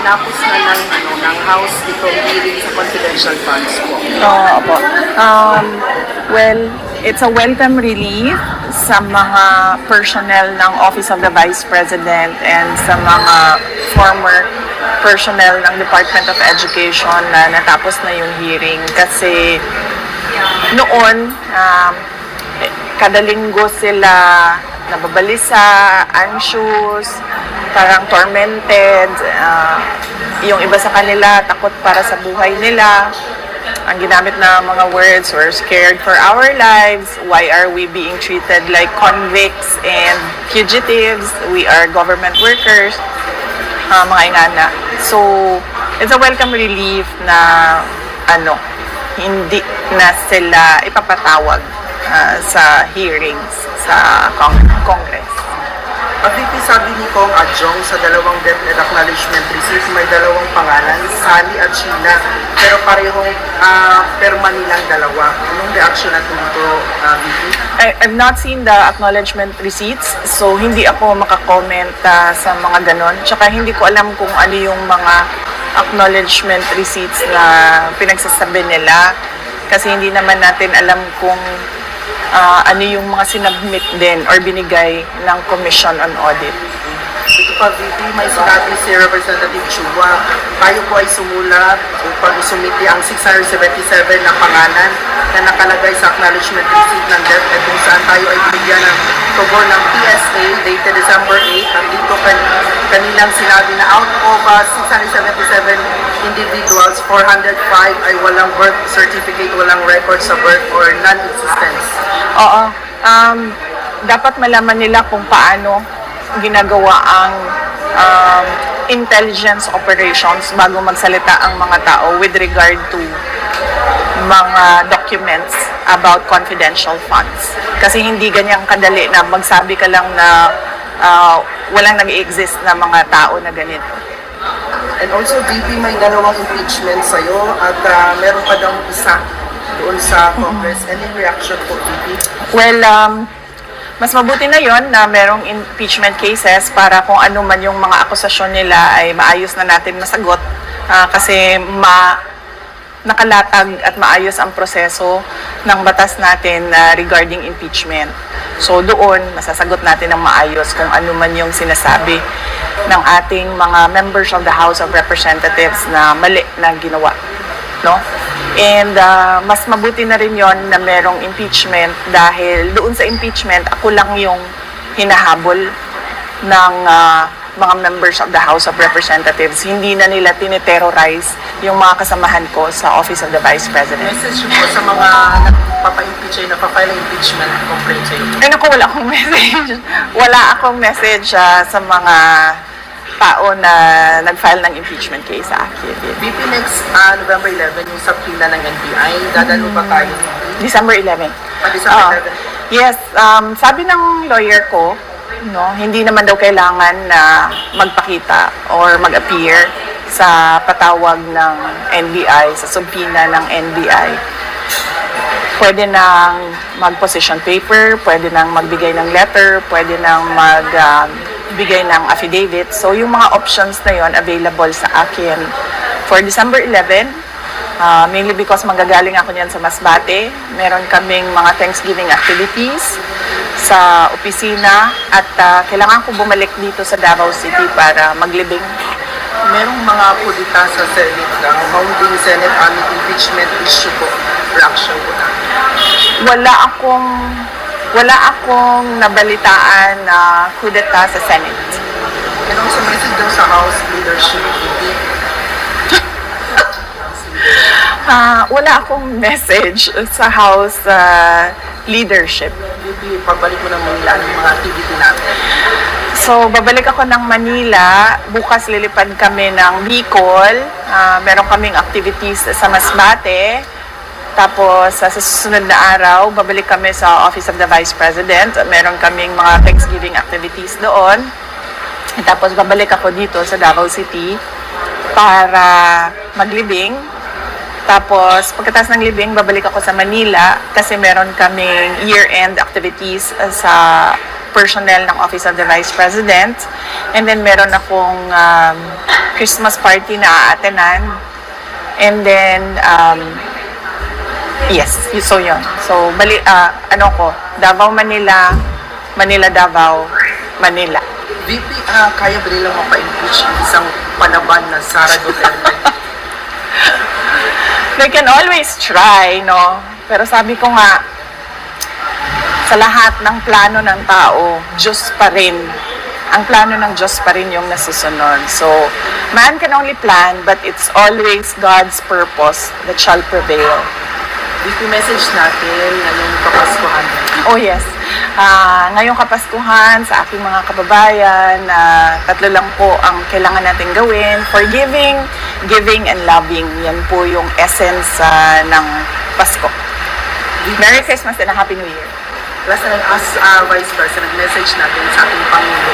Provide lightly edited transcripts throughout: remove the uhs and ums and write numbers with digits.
tinapos na ng House itong hearing sa confidential funds po. Opo. Well, it's a welcome relief sa mga personnel ng Office of the Vice President and sa mga former personnel ng Department of Education na natapos na yung hearing. Kasi noon, kada linggo sila nababalisa, anxious, parang tormented. Yung iba sa kanila, takot para sa buhay nila. Ang ginamit na mga words, we're scared for our lives. Why are we being treated like convicts and fugitives? We are government workers. Mga inana. So, it's a welcome relief na hindi na sila ipapatawag sa hearings sa Congress. VP, sabi ni Kong Adjong sa dalawang death and acknowledgement receipt, may dalawang pangalan, Sally at Sheila, pero parehong perma nilang dalawa. Anong reaction natin dito, VP? I've not seen the acknowledgement receipts, so hindi ako makakomment sa mga ganon. Tsaka hindi ko alam kung ano yung mga acknowledgement receipts na pinagsasabi nila. Kasi hindi naman natin alam kung ano yung mga sinubmit din or binigay ng Commission on Audit. Ito pa, VP, may sinabi si Representative Chua, tayo po ay sumulat upang isumiti ang 677 na pangalan na nakalagay sa acknowledgement receipt ng death at kung saan tayo ay binigyan ng tubor ng PSA dated December 8. At dito kanilang sinabi na out of 677 individuals, 405 ay walang birth certificate, walang record sa birth or non-existence. Oo. Dapat malaman nila kung paano ginagawa ang intelligence operations bago magsalita ang mga tao with regard to mga documents about confidential funds. Kasi hindi ganyang kadali na magsabi ka lang na walang nag-exist na mga tao na ganito. And also, VP, may dalawang impeachment sa'yo at meron pa daw isa doon sa Congress. Any reaction po, VP? Well, mas mabuti na yon na merong impeachment cases para kung ano man yung mga akusasyon nila ay maayos na natin masagot kasi nakalatag at maayos ang proseso ng batas natin regarding impeachment. So doon, masasagot natin ng maayos kung ano man yung sinasabi ng ating mga members of the House of Representatives na mali na ginawa. No? And mas mabuti na rin yon na merong impeachment dahil doon sa impeachment, ako lang yung hinahabol ng mga members of the House of Representatives. Hindi na nila tiniterrorize yung mga kasamahan ko sa Office of the Vice President. Message po sa mga nagpapa-impeach ay napafile impeachment complaint sa'yo. Ay naku, wala akong message. Wala akong message sa mga tao na nag-file ng impeachment case sa akin. VP, next November 11, yung subpoena ng NBI, dadalo ba tayo? December 11. December 11. Yes, sabi ng lawyer ko, no, hindi naman daw kailangan na magpakita or mag-appear sa patawag ng NBI, sa subpoena ng NBI. Pwede nang mag-position paper, pwede nang magbigay ng letter, pwede nang magbigay ng affidavit. So, yung mga options na yon available sa akin for December 11, mainly because magagaling ako niyan sa Masbate. Meron kaming mga Thanksgiving activities sa opisina at kailangan ko bumalik dito sa Davao City para maglibing. Merong mga pudita sa Senate ng Hounding Senate Army impeachment issue po. Reaction po na. Wala akong nabalitaan na kudeta sa Senate. Merong sa message daw sa House leadership, VP. Wala akong message sa House leadership. VP, pagbalik mo ng Manila, anong mga activity natin? So, babalik ako ng Manila. Bukas lilipad kami ng Bicol. Meron kaming activities sa Masbate. Tapos, sa susunod na araw, babalik kami sa Office of the Vice President. Meron kaming mga Thanksgiving activities doon. Tapos, babalik ako dito sa Davao City para maglibing. Tapos, pagkatapos ng libing, babalik ako sa Manila kasi meron kaming year-end activities sa personnel ng Office of the Vice President. And then meron akong Christmas party na aatenan. And then, yes, so yun. So, Davao, Manila, Manila, Davao, Manila. VP, kaya ba nilang mapa-impeach yung isang palaban na Sara Duterte? They can always try, no? Pero sabi ko nga, sa lahat ng plano ng tao, Diyos pa rin. Ang plano ng Diyos pa rin yung nasusunod. So, man can only plan, but it's always God's purpose that shall prevail. VP, message natin ngayong Kapaskuhan. Oh yes. Ngayong Kapaskuhan sa aking mga kababayan, tatlo lang po ang kailangan natin gawin. Forgiving, giving, and loving. Yan po yung essence ng Pasko. Merry Christmas and a Happy New Year. Last na as Vice President, message natin sa ating Pangulo.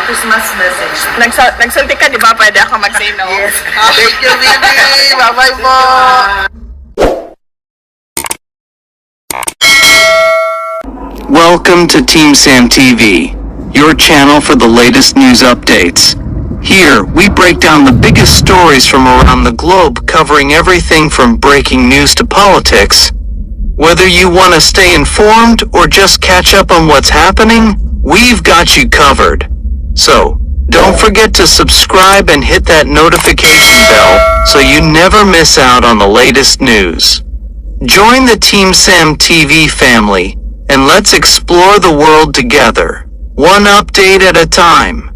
Christmas message. Nagsulti ka, di ba? Pwede ako mag-say no? Yes. Thank you, VP! Bye-bye po! Welcome to Team Sam TV, your channel for the latest news updates. Here, we break down the biggest stories from around the globe, covering everything from breaking news to politics. Whether you want to stay informed or just catch up on what's happening, we've got you covered. So, don't forget to subscribe and hit that notification bell so you never miss out on the latest news. Join the Team Sam TV family, and let's explore the world together, one update at a time.